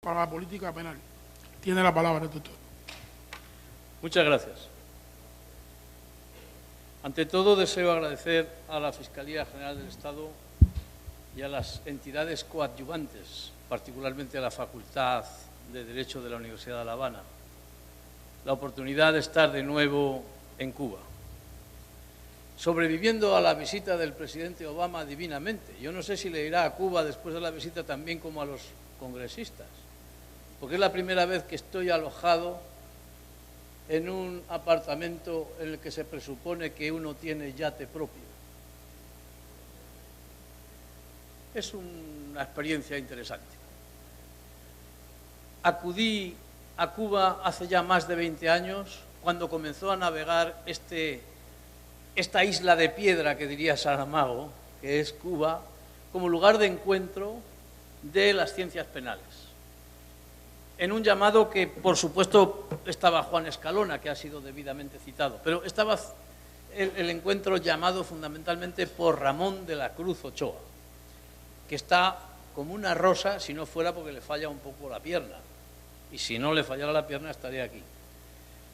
para la política penal. Tiene la palabra, doctor. Muchas gracias. Ante todo, deseo agradecer a la Fiscalía General del Estado y a las entidades coadyuvantes, particularmente a la Facultad de Derecho de la Universidad de La Habana, la oportunidad de estar de nuevo en Cuba, sobreviviendo a la visita del presidente Obama divinamente. Yo no sé si le irá a Cuba después de la visita también como a los congresistas, porque es la primera vez que estoy alojado en un apartamento en el que se presupone que uno tiene yate propio. Es una experiencia interesante. Acudí a Cuba hace ya más de 20 años, cuando comenzó a navegar esta isla de piedra que diría Saramago, que es Cuba, como lugar de encuentro de las ciencias penales. En un llamado que, por supuesto, estaba Juan Escalona, que ha sido debidamente citado, pero estaba el encuentro llamado fundamentalmente por Ramón de la Cruz Ochoa, que está como una rosa, si no fuera porque le falla un poco la pierna. Y si no le fallara la pierna, estaría aquí.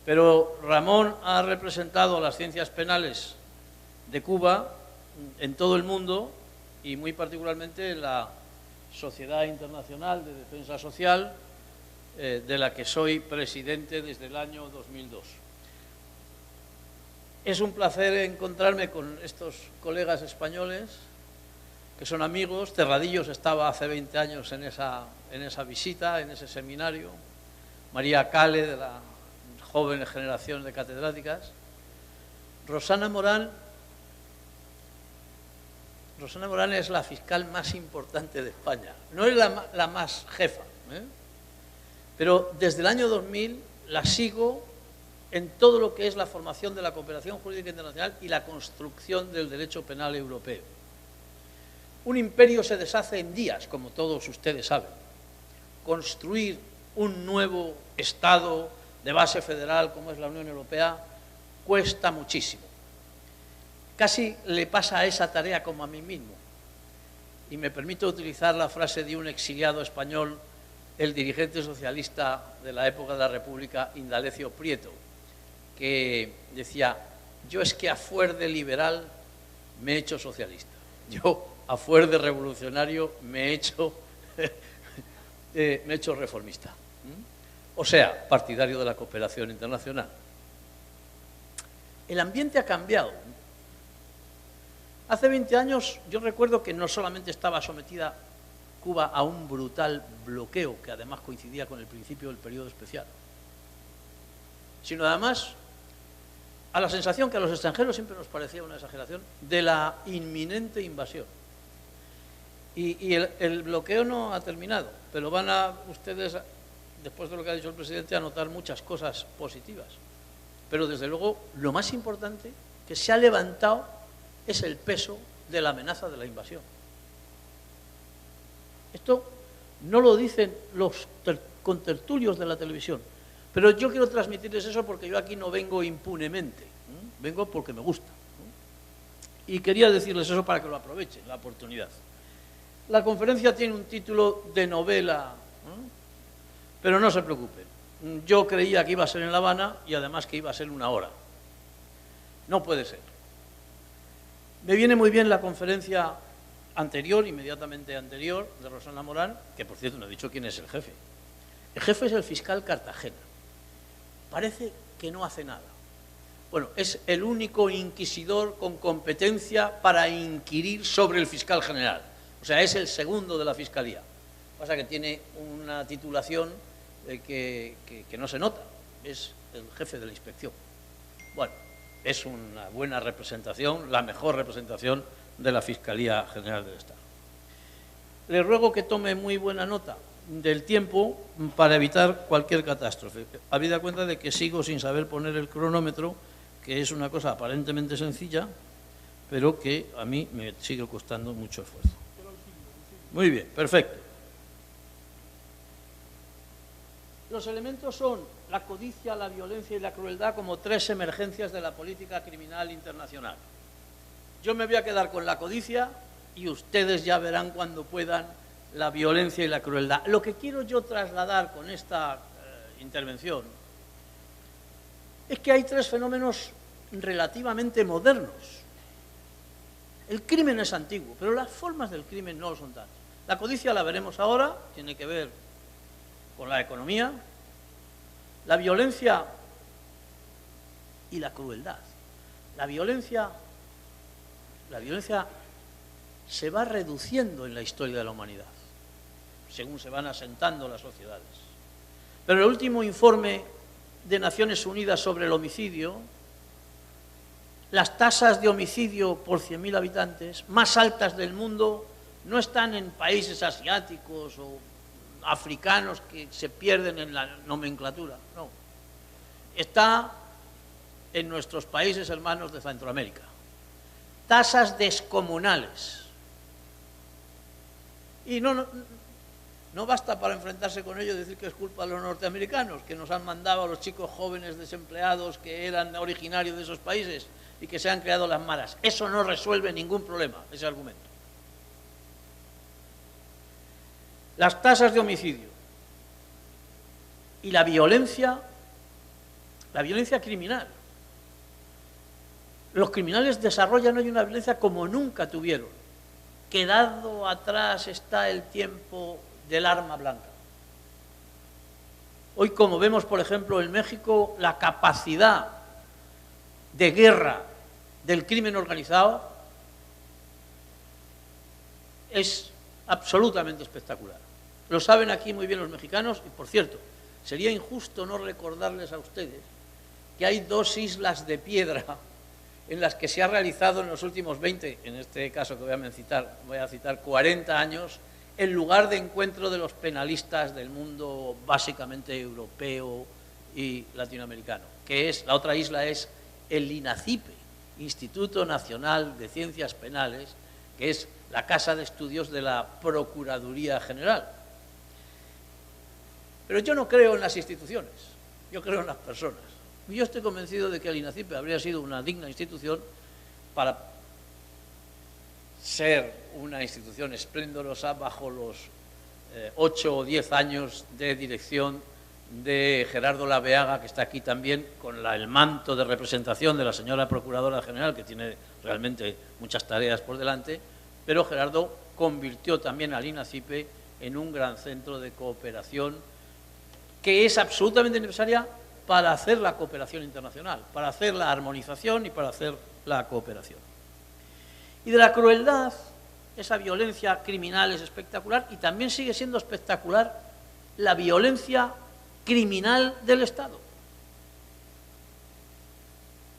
Pero Ramón ha representado a las ciencias penales de Cuba en todo el mundo y muy particularmente en la Sociedad Internacional de Defensa Social, de la que soy presidente desde el año 2002. Es un placer encontrarme con estos colegas españoles, que son amigos. Terradillos estaba hace 20 años en esa visita, en ese seminario. María Cale, de la joven generación de catedráticas. Rosana Morán es la fiscal más importante de España. No es la más jefa, pero desde el año 2000 la sigo en todo lo que es la formación de la cooperación jurídica internacional y la construcción del derecho penal europeo. Un imperio se deshace en días, como todos ustedes saben. Construir un nuevo Estado de base federal como es la Unión Europea cuesta muchísimo. Casi le pasa a esa tarea como a mí mismo. Y me permito utilizar la frase de un exiliado español, el dirigente socialista de la época de la República, Indalecio Prieto, que decía: yo es que a fuer de liberal me he hecho socialista. Yo a fuer de revolucionario me he hecho reformista. O sea, partidario de la cooperación internacional. El ambiente ha cambiado. Hace 20 años yo recuerdo que no solamente estaba sometida Cuba a un brutal bloqueo, que además coincidía con el principio del periodo especial, sino además a la sensación que a los extranjeros siempre nos parecía una exageración de la inminente invasión. Y el bloqueo no ha terminado, pero van a ustedes, después de lo que ha dicho el presidente, a notar muchas cosas positivas. Pero desde luego lo más importante que se ha levantado es el peso de la amenaza de la invasión. Esto no lo dicen los contertulios de la televisión, pero yo quiero transmitirles eso porque yo aquí no vengo impunemente, vengo porque me gusta. Y quería decirles eso para que lo aprovechen, la oportunidad. La conferencia tiene un título de novela, pero no se preocupen. Yo creía que iba a ser en La Habana y además que iba a ser 1 hora. No puede ser. Me viene muy bien la conferencia anterior, inmediatamente anterior, de Rosana Morán, que por cierto no he dicho quién es el jefe. El jefe es el fiscal Cartagena. Parece que no hace nada. Bueno, es el único inquisidor con competencia para inquirir sobre el fiscal general. O sea, es el segundo de la Fiscalía. Pasa que tiene una titulación que no se nota. Es el jefe de la inspección. Bueno, es una buena representación, la mejor representación de la Fiscalía General del Estado. Le ruego que tome muy buena nota del tiempo para evitar cualquier catástrofe. Habida cuenta de que sigo sin saber poner el cronómetro, que es una cosa aparentemente sencilla, pero que a mí me sigue costando mucho esfuerzo. Muy bien, perfecto. Los elementos son la codicia, la violencia y la crueldad como 3 emergencias de la política criminal internacional. Yo me voy a quedar con la codicia y ustedes ya verán cuando puedan la violencia y la crueldad. Lo que quiero yo trasladar con esta intervención es que hay tres fenómenos relativamente modernos. El crimen es antiguo, pero las formas del crimen no lo son tantas. La codicia la veremos ahora, tiene que ver con la economía, la violencia y la crueldad. La violencia se va reduciendo en la historia de la humanidad, según se van asentando las sociedades. Pero el último informe de Naciones Unidas sobre el homicidio, las tasas de homicidio por 100.000 habitantes más altas del mundo no están en países asiáticos o africanos que se pierden en la nomenclatura, no. Está en nuestros países hermanos de Centroamérica. Tasas descomunales. Y no basta para enfrentarse con ello decir que es culpa de los norteamericanos, que nos han mandado a los chicos jóvenes desempleados que eran originarios de esos países y que se han creado las maras. Eso no resuelve ningún problema, ese argumento. Las tasas de homicidio y la violencia criminal. Los criminales desarrollan hoy una violencia como nunca tuvieron. Quedado atrás está el tiempo del arma blanca. Hoy, como vemos, por ejemplo, en México, la capacidad de guerra del crimen organizado es absolutamente espectacular. Lo saben aquí muy bien los mexicanos y, por cierto, sería injusto no recordarles a ustedes que hay 2 islas de piedra en las que se ha realizado en los últimos 20, en este caso que voy a citar 40 años, el lugar de encuentro de los penalistas del mundo básicamente europeo y latinoamericano, que es, la otra isla es el INACIPE, Instituto Nacional de Ciencias Penales, que es la casa de estudios de la Procuraduría General. Pero yo no creo en las instituciones, yo creo en las personas. Y yo estoy convencido de que el INACIPE habría sido una digna institución para ser una institución esplendorosa bajo los 8 o 10 años de dirección de Gerardo Laveaga, que está aquí también, con el manto de representación de la señora Procuradora General, que tiene realmente muchas tareas por delante, pero Gerardo convirtió también al INACIPE en un gran centro de cooperación que es absolutamente necesaria para hacer la cooperación internacional, para hacer la armonización y para hacer la cooperación. Y de la crueldad, esa violencia criminal es espectacular y también sigue siendo espectacular la violencia criminal del Estado.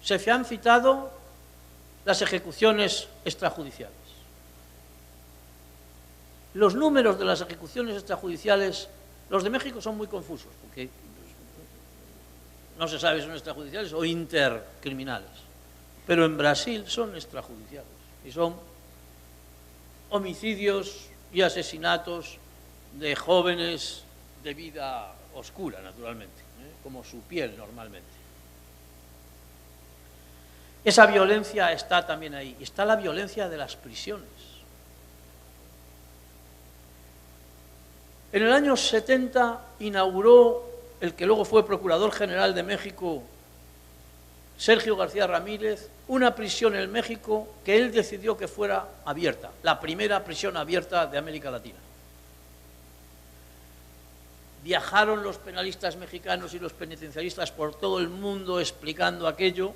Se han citado las ejecuciones extrajudiciales. Los números de las ejecuciones extrajudiciales, los de México son muy confusos, porque no se sabe si son extrajudiciales o intercriminales, pero en Brasil son extrajudiciales y son homicidios y asesinatos de jóvenes de vida oscura, naturalmente, como su piel normalmente. Esa violencia está también ahí. Está la violencia de las prisiones. En el año 70 inauguró el que luego fue Procurador General de México, Sergio García Ramírez, una prisión en México que él decidió que fuera abierta, la primera prisión abierta de América Latina. Viajaron los penalistas mexicanos y los penitenciaristas por todo el mundo explicando aquello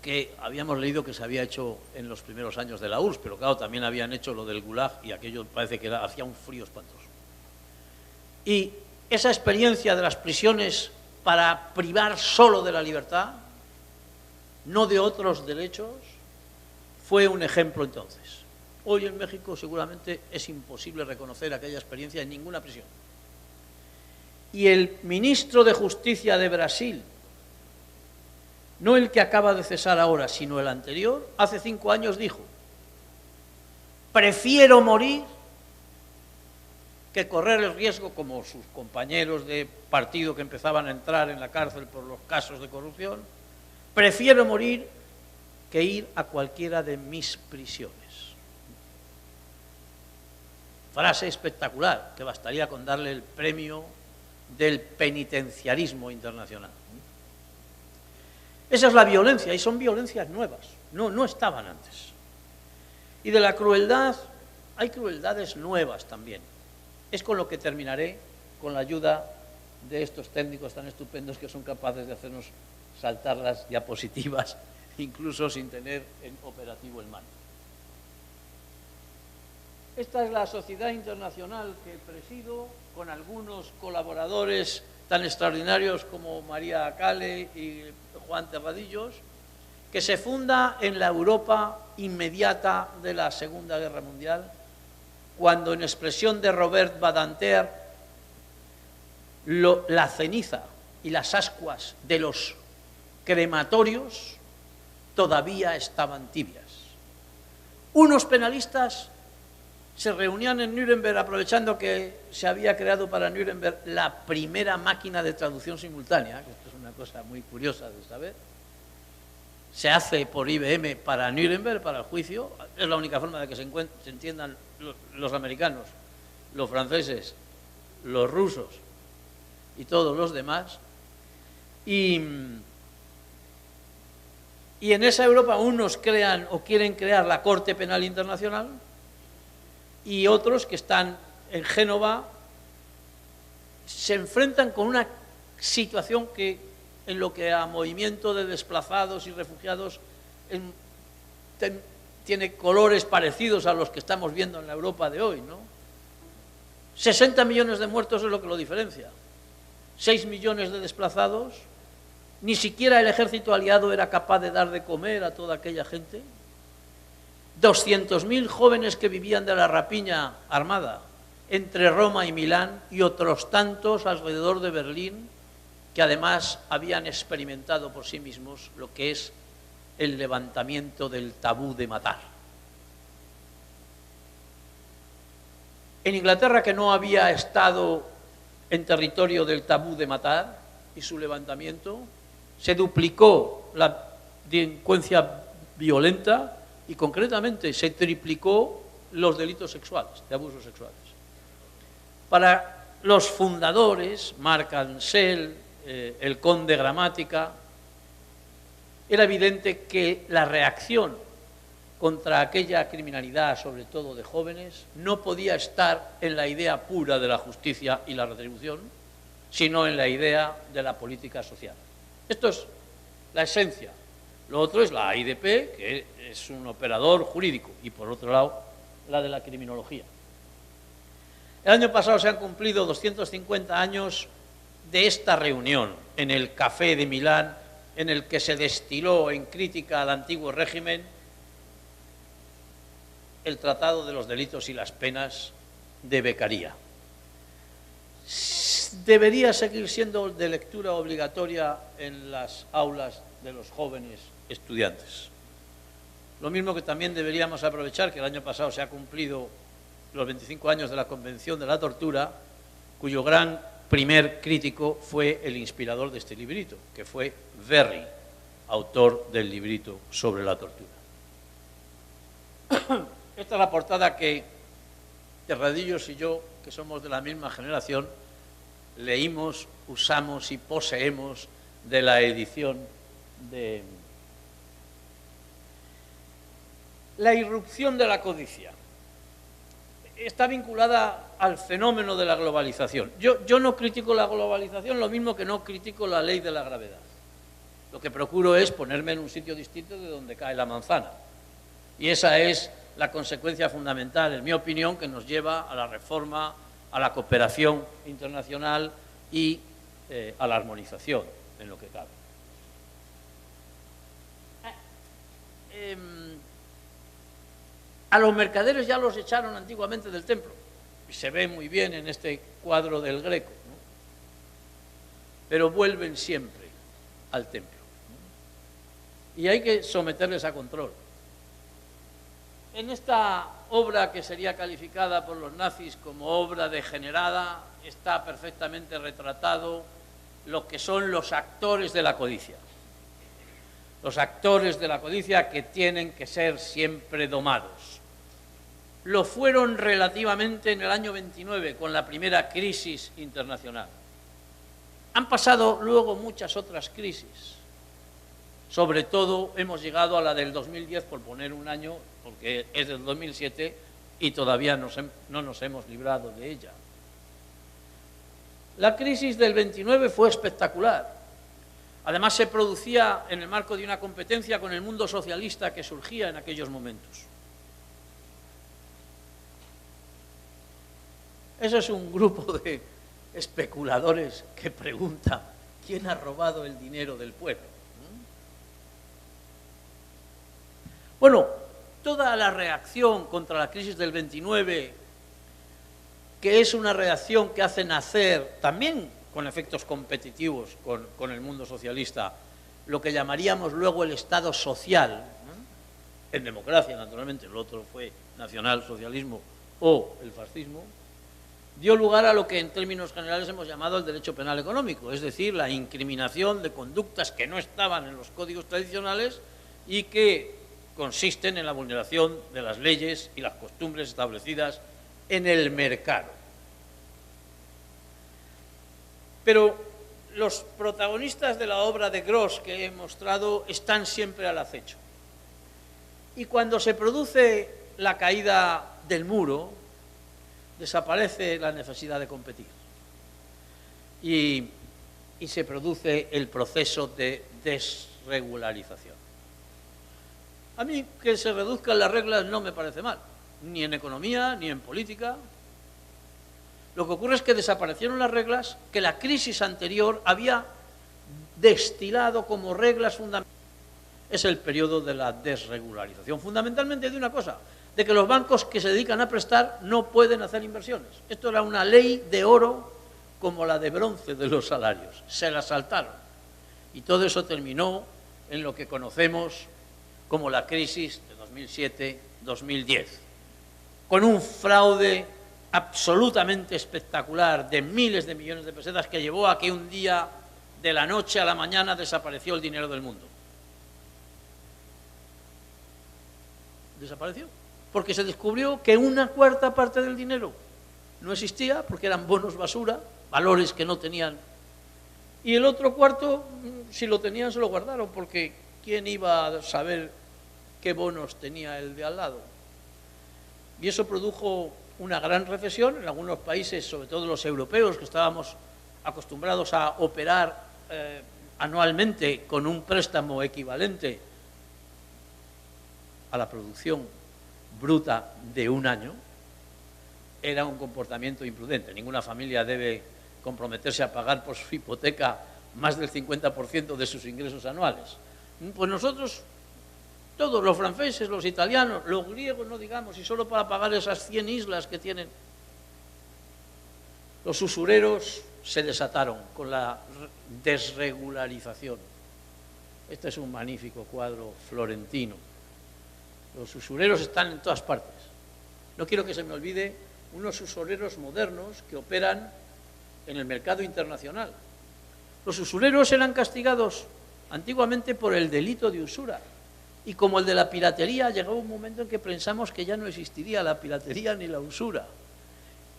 que habíamos leído que se había hecho en los primeros años de la URSS, pero claro, también habían hecho lo del Gulag y aquello parece que hacía un frío espantoso. Y esa experiencia de las prisiones para privar solo de la libertad, no de otros derechos, fue un ejemplo entonces. Hoy en México seguramente es imposible reconocer aquella experiencia en ninguna prisión. Y el ministro de Justicia de Brasil, no el que acaba de cesar ahora, sino el anterior, hace 5 años dijo: prefiero morir que correr el riesgo, como sus compañeros de partido que empezaban a entrar en la cárcel por los casos de corrupción, prefiero morir que ir a cualquiera de mis prisiones. frase espectacular, que bastaría con darle el premio del penitenciarismo internacional. Esa es la violencia, y son violencias nuevas, no estaban antes. Y de la crueldad, hay crueldades nuevas también. Es con lo que terminaré, con la ayuda de estos técnicos tan estupendos que son capaces de hacernos saltar las diapositivas, incluso sin tener en operativo el mando. Esta es la sociedad internacional que presido, con algunos colaboradores tan extraordinarios como María Acale y Juan Terradillos, que se funda en la Europa inmediata de la Segunda Guerra Mundial, cuando, en expresión de Robert Badinter, la ceniza y las ascuas de los crematorios todavía estaban tibias. Unos penalistas se reunían en Nuremberg, aprovechando que se había creado para Nuremberg la primera máquina de traducción simultánea, que esto es una cosa muy curiosa de saber. Se hace por IBM para Nuremberg, para el juicio. Es la única forma de que se entiendan los americanos, los franceses, los rusos y todos los demás. Y en esa Europa unos crean o quieren crear la Corte Penal Internacional, y otros que están en Génova se enfrentan con una situación que, en lo que a movimiento de desplazados y refugiados, tiene colores parecidos a los que estamos viendo en la Europa de hoy, ¿no? 60 millones de muertos es lo que lo diferencia. 6 millones de desplazados. Ni siquiera el ejército aliado era capaz de dar de comer a toda aquella gente. 200.000 jóvenes que vivían de la rapiña armada entre Roma y Milán, y otros tantos alrededor de Berlín, que además habían experimentado por sí mismos lo que es el levantamiento del tabú de matar. En Inglaterra, que no había estado en territorio del tabú de matar y su levantamiento, se duplicó la delincuencia violenta y concretamente se triplicó los delitos sexuales, de abusos sexuales. Para los fundadores, Marc Ancel, el conde Gramática, era evidente que la reacción contra aquella criminalidad, sobre todo de jóvenes, no podía estar en la idea pura de la justicia y la retribución, sino en la idea de la política social. Esto es la esencia. Lo otro es la AIDP, que es un operador jurídico, y por otro lado, la de la criminología. El año pasado se han cumplido 250 años de esta reunión en el Café de Milán, en el que se destiló en crítica al antiguo régimen el Tratado de los Delitos y las Penas de Beccaria. Debería seguir siendo de lectura obligatoria en las aulas de los jóvenes estudiantes. Lo mismo que también deberíamos aprovechar que el año pasado se ha cumplido los 25 años de la Convención de la Tortura, cuyo gran primer crítico fue el inspirador de este librito, que fue Verri, autor del librito sobre la tortura. Esta es la portada que Terradillos y yo, que somos de la misma generación, leímos, usamos y poseemos de la edición de La irrupción de la codicia. Está vinculada al fenómeno de la globalización. Yo no critico la globalización, lo mismo que no critico la ley de la gravedad. Lo que procuro es ponerme en un sitio distinto de donde cae la manzana. Y esa es la consecuencia fundamental, en mi opinión, que nos lleva a la reforma, a la cooperación internacional y a la armonización, en lo que cabe. A los mercaderes ya los echaron antiguamente del templo, y se ve muy bien en este cuadro del Greco, ¿no? Pero vuelven siempre al templo, ¿no? Y hay que someterles a control. En esta obra, que sería calificada por los nazis como obra degenerada, está perfectamente retratado lo que son los actores de la codicia. Los actores de la codicia que tienen que ser siempre domados. lo fueron relativamente en el año 29, con la primera crisis internacional. Han pasado luego muchas otras crisis. Sobre todo hemos llegado a la del 2010, por poner un año, porque es del 2007 y todavía no nos hemos librado de ella. La crisis del 29 fue espectacular. Además, se producía en el marco de una competencia con el mundo socialista que surgía en aquellos momentos. Eso es un grupo de especuladores que pregunta ¿quién ha robado el dinero del pueblo? Bueno, toda la reacción contra la crisis del 29, que es una reacción que hace nacer, también con efectos competitivos con el mundo socialista, lo que llamaríamos luego el Estado social, en democracia naturalmente, el otro fue nacionalsocialismo o el fascismo, dio lugar a lo que en términos generales hemos llamado el derecho penal económico, es decir, la incriminación de conductas que no estaban en los códigos tradicionales y que consisten en la vulneración de las leyes y las costumbres establecidas en el mercado. Pero los protagonistas de la obra de Gros que he mostrado están siempre al acecho. Y cuando se produce la caída del muro, desaparece la necesidad de competir. Y se produce el proceso de desregularización. A mí que se reduzcan las reglas no me parece mal, ni en economía, ni en política. Lo que ocurre es que desaparecieron las reglas que la crisis anterior había destilado como reglas fundamentales. Es el periodo de la desregularización, fundamentalmente de una cosa, de que los bancos que se dedican a prestar no pueden hacer inversiones. Esto era una ley de oro como la de bronce de los salarios. Se la saltaron. Y todo eso terminó en lo que conocemos como la crisis de 2007-2010, con un fraude absolutamente espectacular de miles de millones de pesetas que llevó a que un día, de la noche a la mañana, desapareció el dinero del mundo. Desapareció, porque se descubrió que una cuarta parte del dinero no existía, porque eran bonos basura, valores que no tenían, y el otro cuarto, si lo tenían, se lo guardaron, porque ¿quién iba a saber qué bonos tenía el de al lado? Y eso produjo una gran recesión en algunos países, sobre todo los europeos, que estábamos acostumbrados a operar anualmente con un préstamo equivalente a la producción bruta de un año. Era un comportamiento imprudente. Ninguna familia debe comprometerse a pagar por su hipoteca más del 50% de sus ingresos anuales. Pues nosotros, todos, los franceses, los italianos, los griegos, no digamos, y solo para pagar esas 100 islas que tienen. Los usureros se desataron con la desregularización. Este es un magnífico cuadro florentino. Los usureros están en todas partes. No quiero que se me olvide unos usureros modernos que operan en el mercado internacional. Los usureros eran castigados antiguamente por el delito de usura. Y como el de la piratería, llegó un momento en que pensamos que ya no existiría la piratería ni la usura.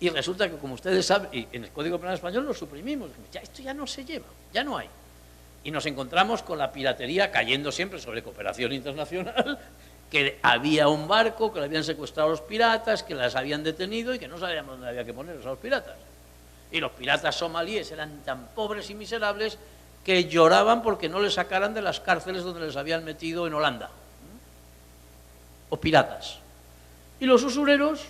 Y resulta que, como ustedes saben, y en el Código Penal Español lo suprimimos. Ya, esto ya no se lleva, ya no hay. Y nos encontramos con la piratería cayendo siempre sobre cooperación internacional, que había un barco, que le habían secuestrado a los piratas, que las habían detenido y que no sabíamos dónde había que ponerlos a los piratas. Y los piratas somalíes eran tan pobres y miserables que lloraban porque no les sacaran de las cárceles donde les habían metido en Holanda. O piratas. Y los usureros,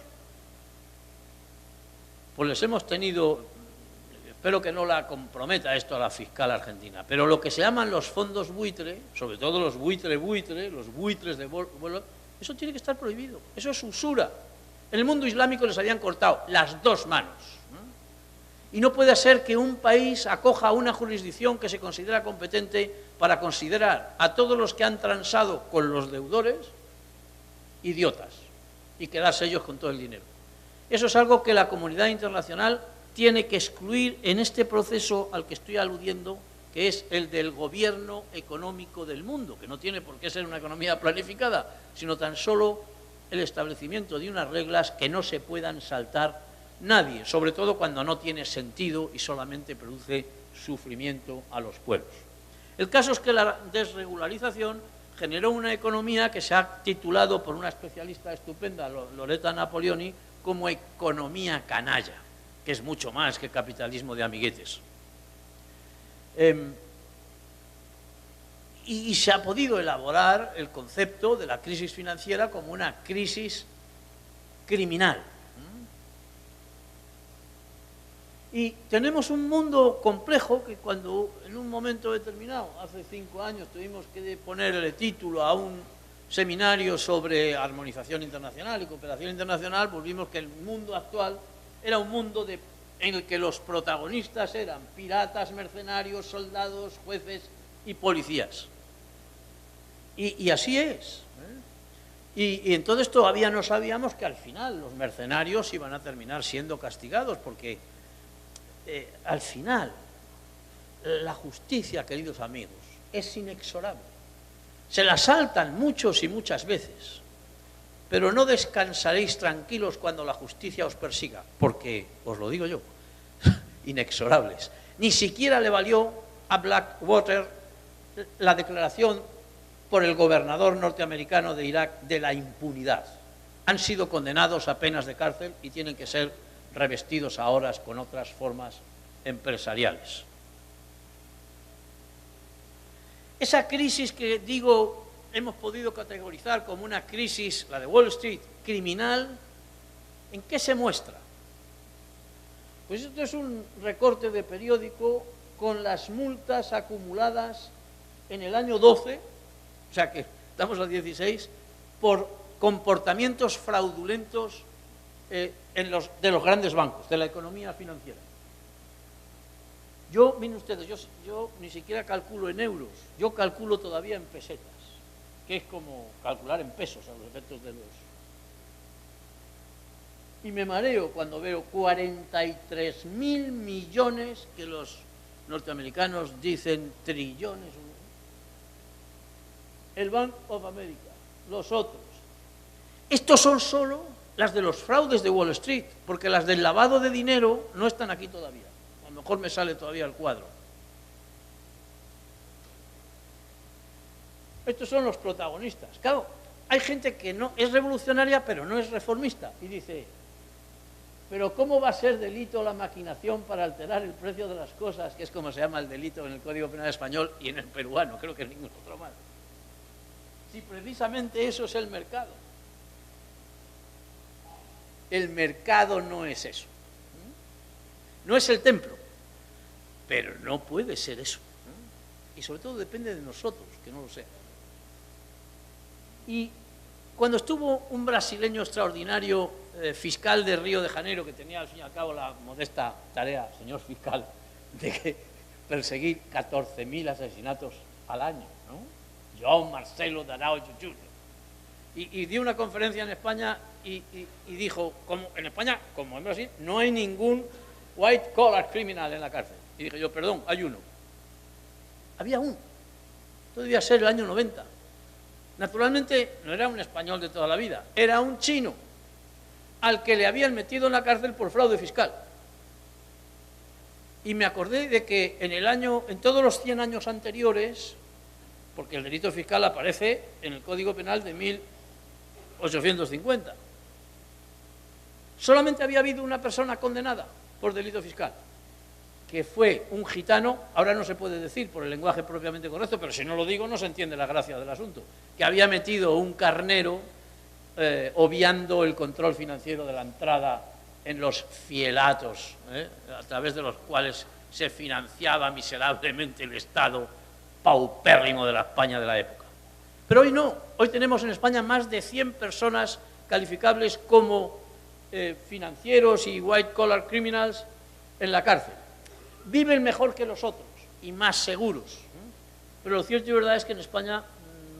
pues les hemos tenido, espero que no la comprometa esto a la fiscal argentina, pero lo que se llaman los fondos buitre, sobre todo los los buitres de vuelo, eso tiene que estar prohibido. Eso es usura. En el mundo islámico les habían cortado las dos manos. Y no puede ser que un país acoja una jurisdicción que se considera competente para considerar a todos los que han transado con los deudores idiotas y quedarse ellos con todo el dinero. Eso es algo que la comunidad internacional tiene que excluir en este proceso al que estoy aludiendo, que es el del gobierno económico del mundo, que no tiene por qué ser una economía planificada, sino tan solo el establecimiento de unas reglas que no se puedan saltar nadie, sobre todo cuando no tiene sentido y solamente produce sufrimiento a los pueblos. El caso es que la desregularización generó una economía que se ha titulado por una especialista estupenda, Loretta Napoleoni, como economía canalla, que es mucho más que capitalismo de amiguetes. Y se ha podido elaborar el concepto de la crisis financiera como una crisis criminal. Y tenemos un mundo complejo que cuando en un momento determinado, hace 5 años, tuvimos que ponerle título a un seminario sobre armonización internacional y cooperación internacional, pues vimos que el mundo actual era un mundo en el que los protagonistas eran piratas, mercenarios, soldados, jueces y policías. Y así es. Y entonces todavía no sabíamos que al final los mercenarios iban a terminar siendo castigados, porque al final la justicia, queridos amigos, es inexorable. Se la saltan muchos y muchas veces, pero no descansaréis tranquilos cuando la justicia os persiga, porque, os lo digo yo, inexorables. Ni siquiera le valió a Blackwater la declaración por el gobernador norteamericano de Irak de la impunidad. Han sido condenados a penas de cárcel y tienen que ser revestidos ahora con otras formas empresariales. Esa crisis que digo hemos podido categorizar como una crisis, la de Wall Street, criminal, ¿en qué se muestra? Pues esto es un recorte de periódico con las multas acumuladas en el año 12, o sea que estamos al 16, por comportamientos fraudulentos de los grandes bancos, de la economía financiera. Miren ustedes, yo ni siquiera calculo en euros, yo calculo todavía en pesetas, que es como calcular en pesos a los efectos de los... Y me mareo cuando veo 43.000 millones, que los norteamericanos dicen trillones. El Bank of America, los otros. Estos son solo las de los fraudes de Wall Street, porque las del lavado de dinero no están aquí todavía. A lo mejor me sale todavía el cuadro. Estos son los protagonistas. Claro, hay gente que no es revolucionaria, pero no es reformista. Y dice, pero ¿cómo va a ser delito la maquinación para alterar el precio de las cosas? Que es como se llama el delito en el Código Penal español y en el peruano, creo que en ningún otro más. Si precisamente eso es el mercado. El mercado no es eso. No es el templo, pero no puede ser eso. Y sobre todo depende de nosotros, que no lo sea. Y cuando estuvo un brasileño extraordinario, fiscal de Río de Janeiro, que tenía al fin y al cabo la modesta tarea, señor fiscal, de perseguir 14.000 asesinatos al año, ¿no? João Marcelo de Araújo Jr. Y dio una conferencia en España y dijo, en España, como en Brasil, no hay ningún white collar criminal en la cárcel. Y dije yo, perdón, hay uno. Había uno. Esto debía ser el año 90. Naturalmente, no era un español de toda la vida, era un chino al que le habían metido en la cárcel por fraude fiscal. Y me acordé de que en todos los 100 años anteriores, porque el delito fiscal aparece en el Código Penal de 1850, solamente había habido una persona condenada por delito fiscal, que fue un gitano, ahora no se puede decir por el lenguaje propiamente correcto, pero si no lo digo no se entiende la gracia del asunto, que había metido un carnero obviando el control financiero de la entrada en los fielatos, a través de los cuales se financiaba miserablemente el Estado paupérrimo de la España de la época. Pero hoy no, hoy tenemos en España más de 100 personas calificables como financieros y white collar criminals en la cárcel. Viven mejor que los otros y más seguros. Pero lo cierto y verdad es que en España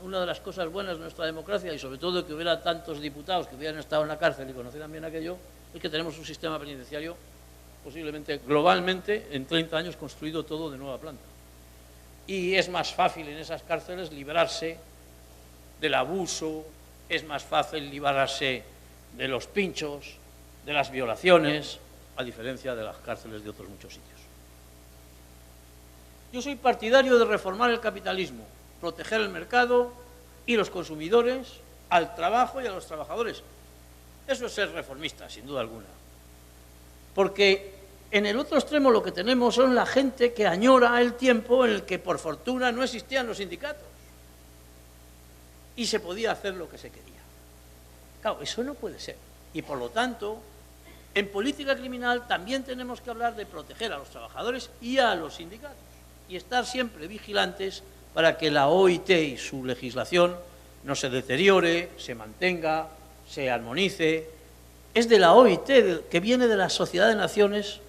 una de las cosas buenas de nuestra democracia, y sobre todo que hubiera tantos diputados que hubieran estado en la cárcel y conocieran bien aquello, es que tenemos un sistema penitenciario posiblemente globalmente en 30 años construido todo de nueva planta. Y es más fácil en esas cárceles librarse del abuso, es más fácil librarse de los pinchos, de las violaciones, a diferencia de las cárceles de otros muchos sitios. Yo soy partidario de reformar el capitalismo, proteger el mercado y los consumidores, al trabajo y a los trabajadores. Eso es ser reformista, sin duda alguna. Porque en el otro extremo lo que tenemos son la gente que añora el tiempo en el que, por fortuna, no existían los sindicatos y se podía hacer lo que se quería. Claro, eso no puede ser. Y por lo tanto, en política criminal también tenemos que hablar de proteger a los trabajadores y a los sindicatos y estar siempre vigilantes para que la OIT y su legislación no se deteriore, se mantenga, se armonice. Es de la OIT, que viene de la Sociedad de Naciones,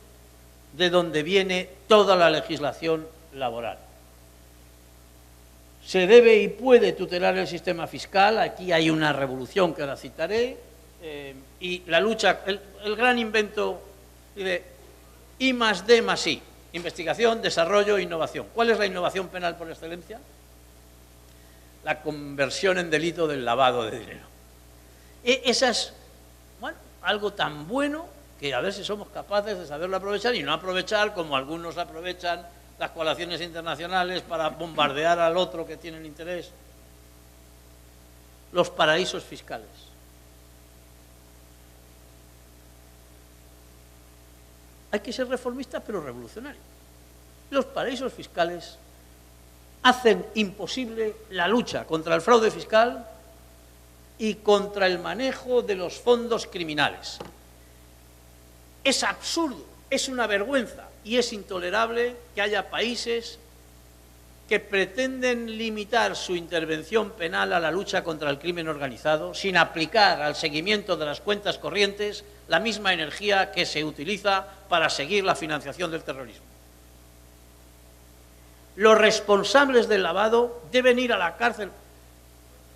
de donde viene toda la legislación laboral. Se debe y puede tutelar el sistema fiscal. Aquí hay una revolución que ahora citaré, y la lucha, el gran invento de I+D+I, investigación, desarrollo e innovación. ¿Cuál es la innovación penal por excelencia? La conversión en delito del lavado de dinero. Esa es, bueno, algo tan bueno que a ver si somos capaces de saberlo aprovechar y no aprovechar como algunos aprovechan las coaliciones internacionales para bombardear al otro que tienen interés. Los paraísos fiscales. Hay que ser reformista pero revolucionario. Los paraísos fiscales hacen imposible la lucha contra el fraude fiscal y contra el manejo de los fondos criminales. Es absurdo, es una vergüenza y es intolerable que haya países que pretenden limitar su intervención penal a la lucha contra el crimen organizado sin aplicar al seguimiento de las cuentas corrientes la misma energía que se utiliza para seguir la financiación del terrorismo. Los responsables del lavado deben ir a la cárcel.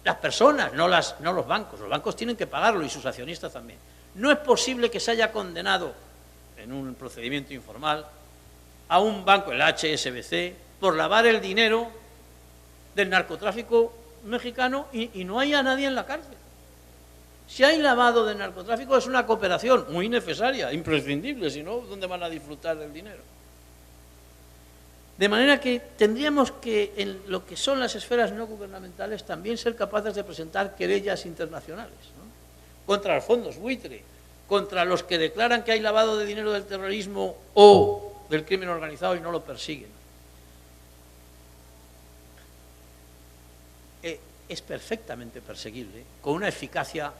Las personas, no los bancos. Los bancos tienen que pagarlo y sus accionistas también. No es posible que se haya condenado en un procedimiento informal a un banco, el HSBC, por lavar el dinero del narcotráfico mexicano y no haya nadie en la cárcel. Si hay lavado de narcotráfico es una cooperación muy necesaria, imprescindible, si no, ¿dónde van a disfrutar del dinero? De manera que tendríamos que, en lo que son las esferas no gubernamentales, también ser capaces de presentar querellas internacionales, ¿no? Contra los fondos buitre, contra los que declaran que hay lavado de dinero del terrorismo o del crimen organizado y no lo persiguen. Es perfectamente perseguible, con una eficacia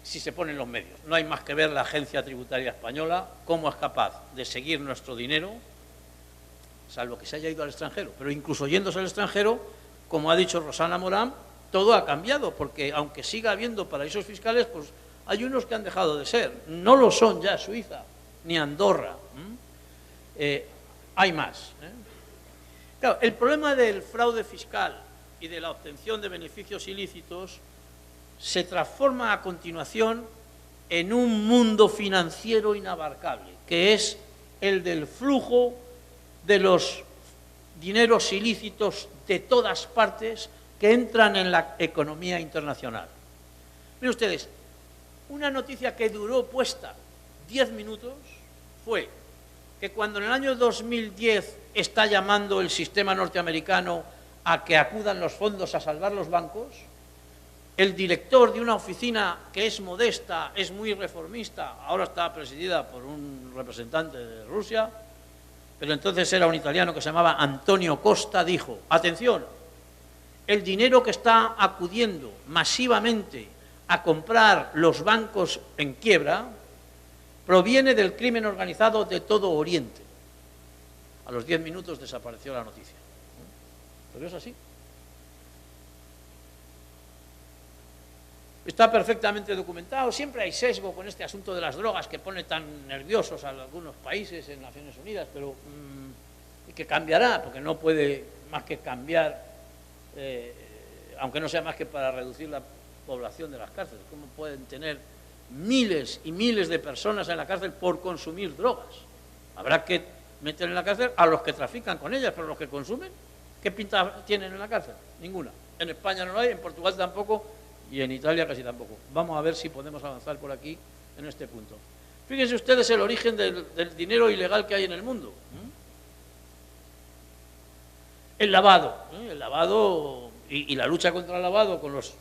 si se ponen los medios. No hay más que ver la Agencia Tributaria Española, cómo es capaz de seguir nuestro dinero, salvo que se haya ido al extranjero. Pero incluso yéndose al extranjero, como ha dicho Rosana Morán, todo ha cambiado, porque aunque siga habiendo paraísos fiscales, pues hay unos que han dejado de ser. No lo son ya Suiza, ni Andorra. Hay más. Claro, el problema del fraude fiscal y de la obtención de beneficios ilícitos se transforma a continuación en un mundo financiero inabarcable, que es el del flujo de los dineros ilícitos de todas partes que entran en la economía internacional. Miren ustedes, una noticia que duró puesta 10 minutos fue que cuando en el año 2010 está llamando el sistema norteamericano a que acudan los fondos a salvar los bancos, el director de una oficina que es modesta, es muy reformista, ahora está presidida por un representante de Rusia, pero entonces era un italiano que se llamaba Antonio Costa, dijo: atención, el dinero que está acudiendo masivamente a comprar los bancos en quiebra proviene del crimen organizado de todo Oriente. A los 10 minutos desapareció la noticia. Pero es así. Está perfectamente documentado. Siempre hay sesgo con este asunto de las drogas que pone tan nerviosos a algunos países en Naciones Unidas, pero y que cambiará, porque no puede más que cambiar, aunque no sea más que para reducir la población de las cárceles. ¿Cómo pueden tener miles y miles de personas en la cárcel por consumir drogas? Habrá que meter en la cárcel a los que trafican con ellas, pero los que consumen, ¿qué pinta tienen en la cárcel? Ninguna. En España no lo hay, en Portugal tampoco, y en Italia casi tampoco. Vamos a ver si podemos avanzar por aquí en este punto. Fíjense ustedes el origen del dinero ilegal que hay en el mundo. El lavado. El lavado y la lucha contra el lavado con las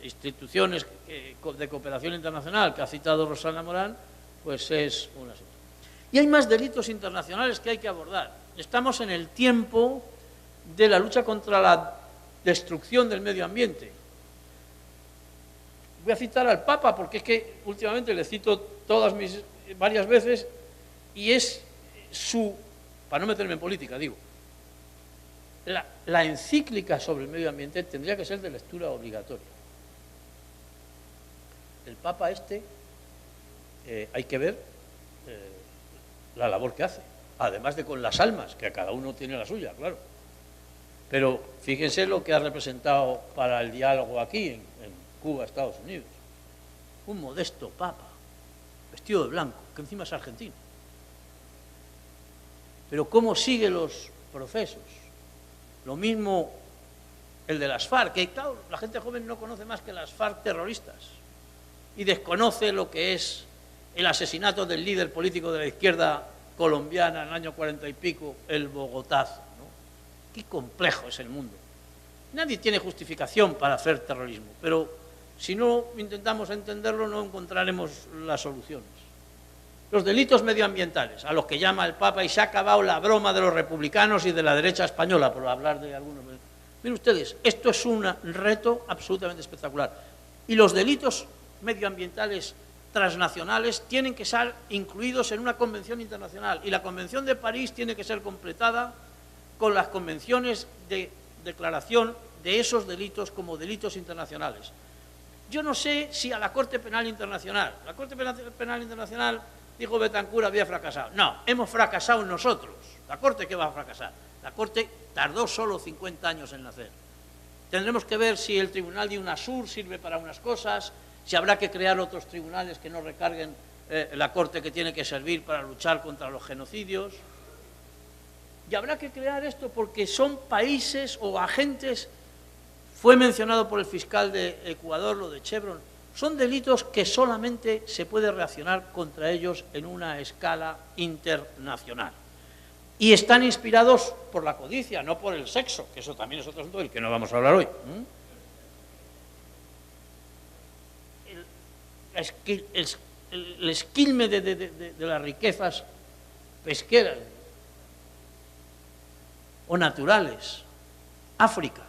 instituciones de cooperación internacional que ha citado Rosana Morán, pues es un asunto. Y hay más delitos internacionales que hay que abordar. Estamos en el tiempo de la lucha contra la destrucción del medio ambiente. Voy a citar al Papa porque es que últimamente le cito varias veces y es para no meterme en política, digo, la encíclica sobre el medio ambiente tendría que ser de lectura obligatoria. El Papa hay que ver la labor que hace, además de con las almas, que a cada uno tiene la suya, claro. Pero fíjense lo que ha representado para el diálogo aquí, en Cuba, Estados Unidos. Un modesto Papa, vestido de blanco, que encima es argentino. Pero cómo sigue los procesos. Lo mismo el de las FARC, que claro, la gente joven no conoce más que las FARC terroristas y desconoce lo que es el asesinato del líder político de la izquierda colombiana en el año 40 y pico, el Bogotazo, ¿no? Qué complejo es el mundo. Nadie tiene justificación para hacer terrorismo, pero si no intentamos entenderlo no encontraremos las soluciones. Los delitos medioambientales, a los que llama el Papa, y se ha acabado la broma de los republicanos y de la derecha española, por hablar de algunos. Miren ustedes, esto es un reto absolutamente espectacular. Y los delitos medioambientales transnacionales tienen que ser incluidos en una convención internacional. Y la Convención de París tiene que ser completada con las convenciones de declaración de esos delitos como delitos internacionales. Yo no sé si a la Corte Penal Internacional, dijo Betancur, había fracasado. No, hemos fracasado nosotros. ¿La Corte qué va a fracasar? La Corte tardó solo 50 años en nacer. Tendremos que ver si el Tribunal de UNASUR sirve para unas cosas, si habrá que crear otros tribunales que no recarguen la Corte que tiene que servir para luchar contra los genocidios. Y habrá que crear esto porque son países o agentes, fue mencionado por el fiscal de Ecuador, lo de Chevron, son delitos que solamente se puede reaccionar contra ellos en una escala internacional. Y están inspirados por la codicia, no por el sexo, que eso también es otro asunto del que no vamos a hablar hoy. El esquilme de las riquezas pesqueras o naturales, África.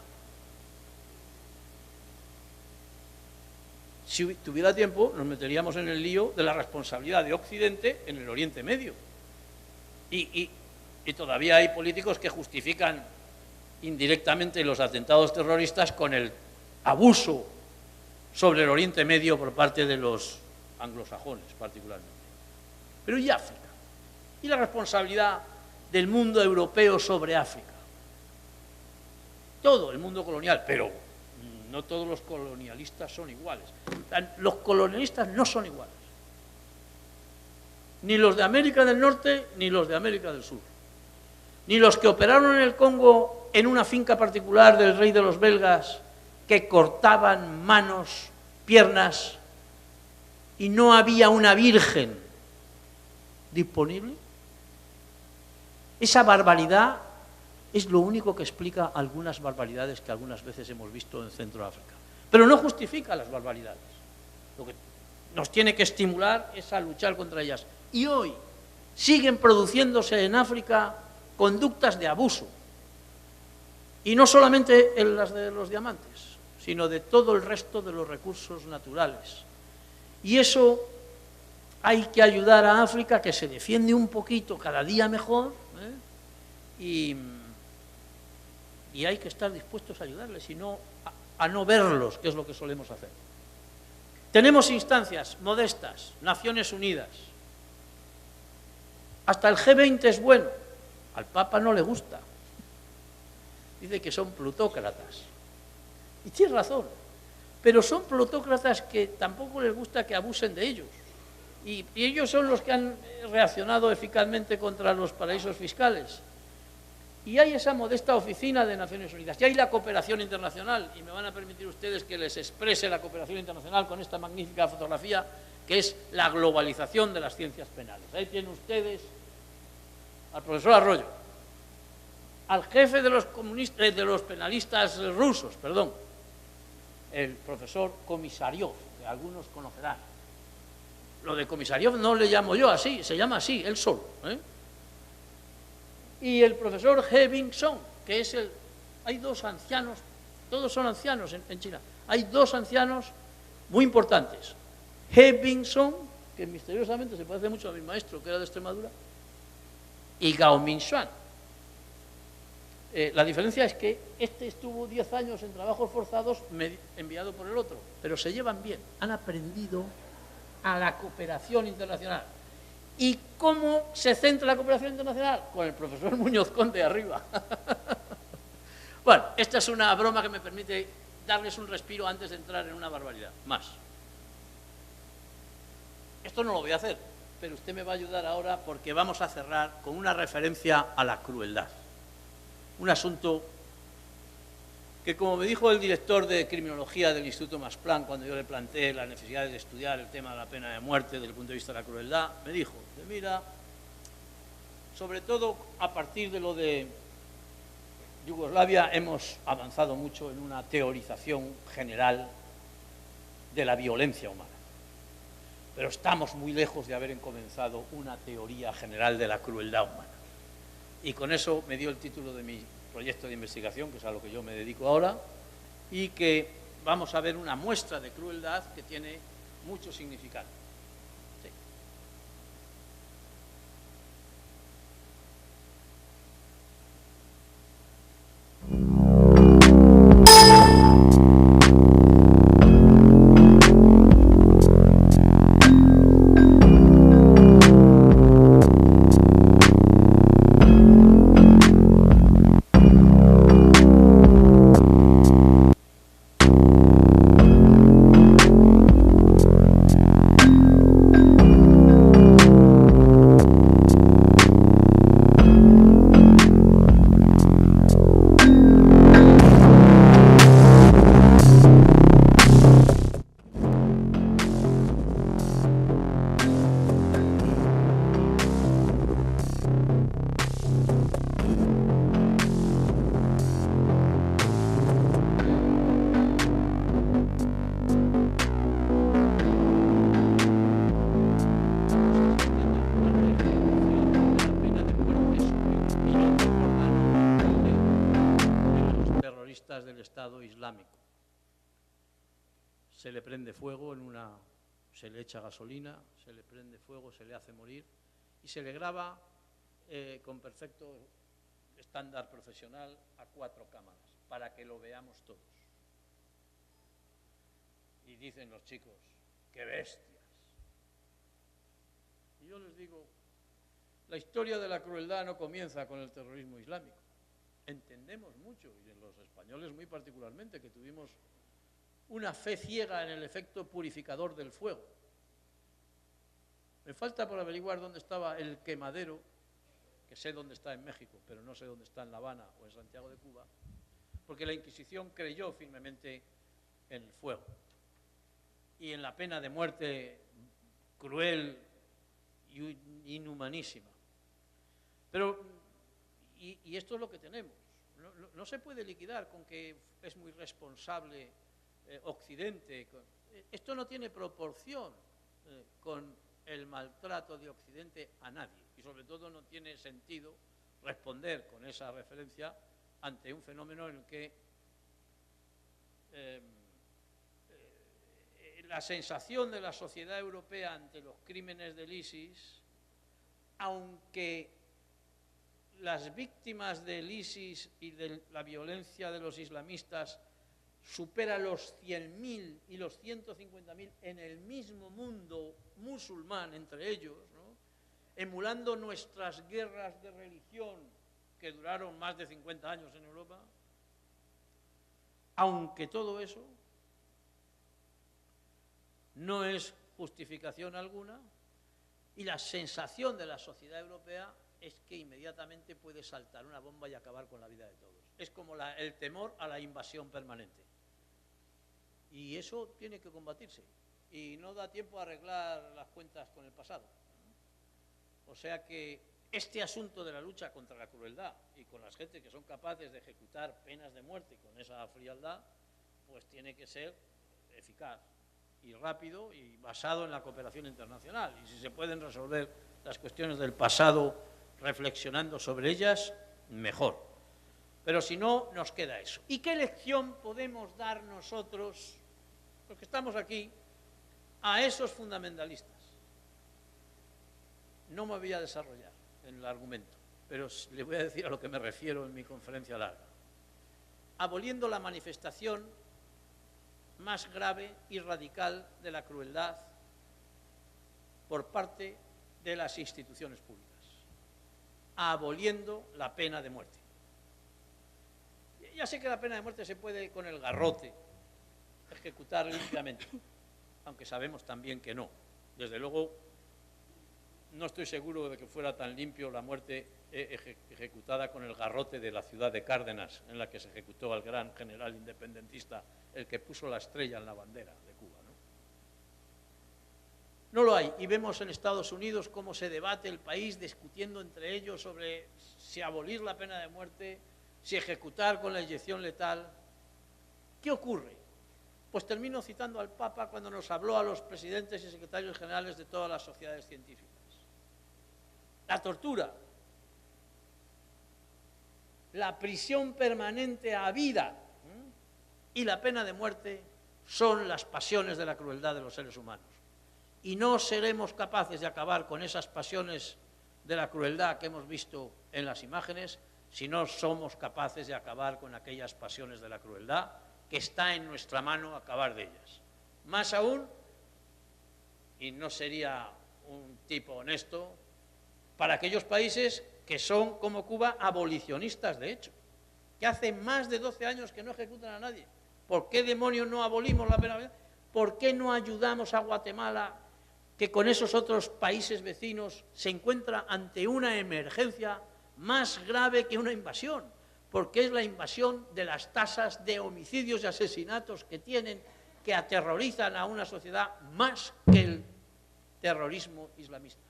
Si tuviera tiempo, nos meteríamos en el lío de la responsabilidad de Occidente en el Oriente Medio. Y todavía hay políticos que justifican indirectamente los atentados terroristas con el abuso sobre el Oriente Medio por parte de los anglosajones, particularmente. Pero ¿y África? ¿Y la responsabilidad del mundo europeo sobre África? Todo el mundo colonial, pero no todos los colonialistas son iguales. Los colonialistas no son iguales. Ni los de América del Norte, ni los de América del Sur. Ni los que operaron en el Congo en una finca particular del rey de los belgas, que cortaban manos, piernas, y no había una virgen disponible. Esa barbaridad es lo único que explica algunas barbaridades que algunas veces hemos visto en Centroáfrica. Pero no justifica las barbaridades. Lo que nos tiene que estimular es a luchar contra ellas. Y hoy siguen produciéndose en África conductas de abuso. Y no solamente en las de los diamantes, sino de todo el resto de los recursos naturales. Y eso hay que ayudar a África, que se defiende un poquito cada día mejor, y hay que estar dispuestos a ayudarles y no a no verlos, que es lo que solemos hacer. Tenemos instancias modestas, Naciones Unidas. Hasta el G20 es bueno, al Papa no le gusta. Dice que son plutócratas. Y tiene razón, pero son plutócratas que tampoco les gusta que abusen de ellos. Y ellos son los que han reaccionado eficazmente contra los paraísos fiscales. Y hay esa modesta oficina de Naciones Unidas, y hay la cooperación internacional, y me van a permitir ustedes que les exprese la cooperación internacional con esta magnífica fotografía, que es la globalización de las ciencias penales. Ahí tienen ustedes al profesor Arroyo, al jefe de los penalistas rusos, perdón, el profesor Komisariov, que algunos conocerán. Lo de Komisariov no le llamo yo así, se llama así, él solo, ¿eh? Y el profesor He Bing-song, que es el... Hay dos ancianos, todos son ancianos en China, hay dos ancianos muy importantes. He Bing-song, que misteriosamente se parece mucho a mi maestro, que era de Extremadura, y Gao Mingxuan. La diferencia es que este estuvo 10 años en trabajos forzados enviado por el otro, pero se llevan bien, han aprendido a la cooperación internacional. ¿Y cómo se centra la cooperación internacional? Con el profesor Muñoz Conde arriba. Bueno, esta es una broma que me permite darles un respiro antes de entrar en una barbaridad. Más. Esto no lo voy a hacer, pero usted me va a ayudar ahora porque vamos a cerrar con una referencia a la crueldad. Un asunto que, como me dijo el director de criminología del Instituto Masplan cuando yo le planteé la necesidad de estudiar el tema de la pena de muerte desde el punto de vista de la crueldad, me dijo, mira, sobre todo a partir de lo de Yugoslavia hemos avanzado mucho en una teorización general de la violencia humana, pero estamos muy lejos de haber comenzado una teoría general de la crueldad humana. Y con eso me dio el título de mi proyecto de investigación, que es a lo que yo me dedico ahora, y que vamos a ver una muestra de crueldad que tiene mucho significado. Sí. Del Estado Islámico. Se le prende fuego se le echa gasolina, se le prende fuego, se le hace morir y se le graba con perfecto estándar profesional a 4 cámaras para que lo veamos todos. Y dicen los chicos, ¡qué bestias! Y yo les digo, la historia de la crueldad no comienza con el terrorismo islámico. Entendemos mucho, y los españoles muy particularmente, que tuvimos una fe ciega en el efecto purificador del fuego. Me falta por averiguar dónde estaba el quemadero, que sé dónde está en México, pero no sé dónde está en La Habana o en Santiago de Cuba, porque la Inquisición creyó firmemente en el fuego y en la pena de muerte cruel y inhumanísima. Pero y esto es lo que tenemos. No se puede liquidar con que es muy responsable Occidente. Esto no tiene proporción con el maltrato de Occidente a nadie. Y sobre todo no tiene sentido responder con esa referencia ante un fenómeno en el que la sensación de la sociedad europea ante los crímenes del ISIS, aunque las víctimas del ISIS y de la violencia de los islamistas supera los 100.000 y los 150.000 en el mismo mundo musulmán entre ellos, ¿no?, emulando nuestras guerras de religión que duraron más de 50 años en Europa, aunque todo eso no es justificación alguna, y la sensación de la sociedad europea es que inmediatamente puede saltar una bomba y acabar con la vida de todos. Es como el temor a la invasión permanente. Y eso tiene que combatirse. Y no da tiempo a arreglar las cuentas con el pasado. O sea que este asunto de la lucha contra la crueldad y con las gentes que son capaces de ejecutar penas de muerte con esa frialdad, pues tiene que ser eficaz y rápido y basado en la cooperación internacional. Y si se pueden resolver las cuestiones del pasado reflexionando sobre ellas, mejor. Pero si no, nos queda eso. ¿Y qué lección podemos dar nosotros, los que estamos aquí, a esos fundamentalistas? No me voy a desarrollar en el argumento, pero le voy a decir a lo que me refiero en mi conferencia larga. Aboliendo la manifestación más grave y radical de la crueldad por parte de las instituciones públicas, aboliendo la pena de muerte. Ya sé que la pena de muerte se puede con el garrote ejecutar limpiamente, aunque sabemos también que no. Desde luego, no estoy seguro de que fuera tan limpio la muerte ejecutada con el garrote de la ciudad de Cárdenas, en la que se ejecutó al gran general independentista, el que puso la estrella en la bandera de Cuba, ¿no? No lo hay. Y vemos en Estados Unidos cómo se debate el país discutiendo entre ellos sobre si abolir la pena de muerte, si ejecutar con la inyección letal. ¿Qué ocurre? Pues termino citando al Papa cuando nos habló a los presidentes y secretarios generales de todas las sociedades científicas. La tortura, la prisión permanente a vida y la pena de muerte son las pasiones de la crueldad de los seres humanos. Y no seremos capaces de acabar con esas pasiones de la crueldad que hemos visto en las imágenes si no somos capaces de acabar con aquellas pasiones de la crueldad que está en nuestra mano acabar de ellas. Más aún, y no sería un tipo honesto, para aquellos países que son, como Cuba, abolicionistas, de hecho, que hace más de 12 años que no ejecutan a nadie. ¿Por qué demonios no abolimos la pena de muerte? ¿Por qué no ayudamos a Guatemala, que con esos otros países vecinos se encuentra ante una emergencia más grave que una invasión? Porque es la invasión de las tasas de homicidios y asesinatos que tienen, que aterrorizan a una sociedad más que el terrorismo islamista.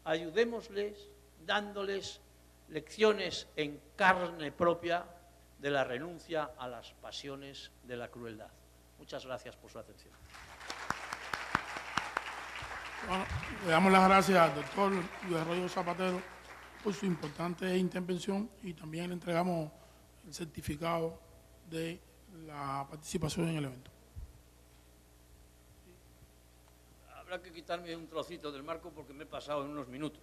Ayudémosles dándoles lecciones en carne propia de la renuncia a las pasiones de la crueldad. Muchas gracias por su atención. Bueno, le damos las gracias al doctor Luis Arroyo Zapatero por su importante intervención y también le entregamos el certificado de la participación en el evento. Habrá que quitarme un trocito del marco porque me he pasado en unos minutos.